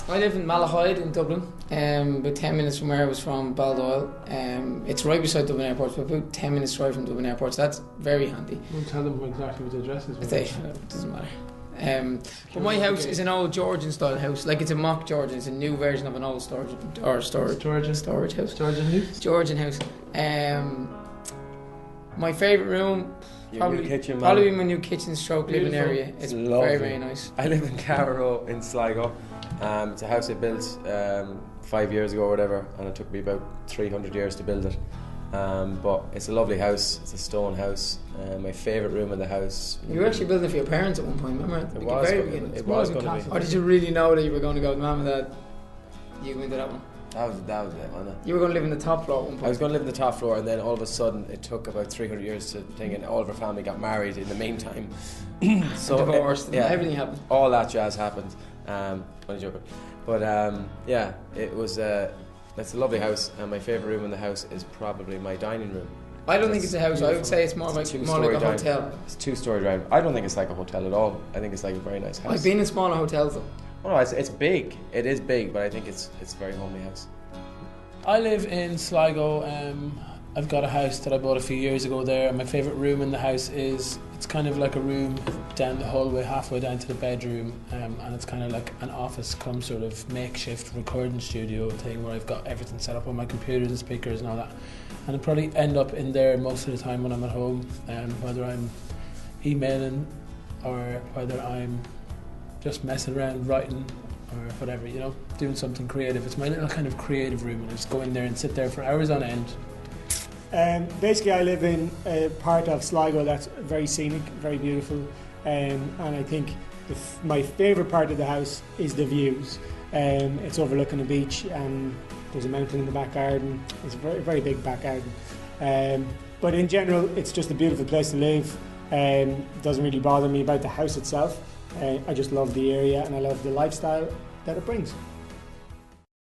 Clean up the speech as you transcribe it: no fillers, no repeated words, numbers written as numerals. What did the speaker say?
I live in Malahide in Dublin, about 10 minutes from where I was from, Baldoyle. It's right beside Dublin Airport, so about 10 minutes drive from Dublin Airport, so that's very handy. Don't tell them exactly what the address is. It doesn't matter. But my house is an old Georgian style house, like it's a mock Georgian, it's a new version of an old storage house. Georgian house. My favourite room, probably my new kitchen stroke living area. It's very, very nice. I live in Carrow in Sligo. It's a house I built 5 years ago or whatever, and it took me about 300 years to build it. But it's a lovely house. It's a stone house. My favourite room in the house. You were actually building it for your parents at one point, remember? It was going to be. Or did you really know that you were going to go with mum and dad? You go into that one? That was it, wasn't it? You were going to live in the top floor at one point. I was going to live in the top floor, and then all of a sudden it took about 300 years to think, and all of our family got married in the meantime. So divorced, everything happened. All that jazz happened. Only joking. But yeah, it was. It's a lovely house, and my favourite room in the house is probably my dining room. I don't think it's a house. I would say it's more like a hotel. It's a 2-story dining. I don't think it's like a hotel at all. I think it's like a very nice house. I've been in smaller hotels though. Oh no, it's big. It is big, but I think it's a very homely house. I live in Sligo. I've got a house that I bought a few years ago there, and my favourite room in the house it's kind of like a room down the hallway, halfway down to the bedroom, and it's kind of like an office come sort of makeshift recording studio thing where I've got everything set up on my computer, the speakers and all that, and I probably end up in there most of the time when I'm at home, whether I'm emailing or whether I'm just messing around writing or whatever, doing something creative. It's my little kind of creative room, and I just go in there and sit there for hours on end. Basically, I live in a part of Sligo that's very scenic, very beautiful, and I think my favourite part of the house is the views. It's overlooking the beach, and there's a mountain in the back garden. It's a very, very big back garden. But in general, it's just a beautiful place to live. It doesn't really bother me about the house itself. I just love the area, and I love the lifestyle that it brings.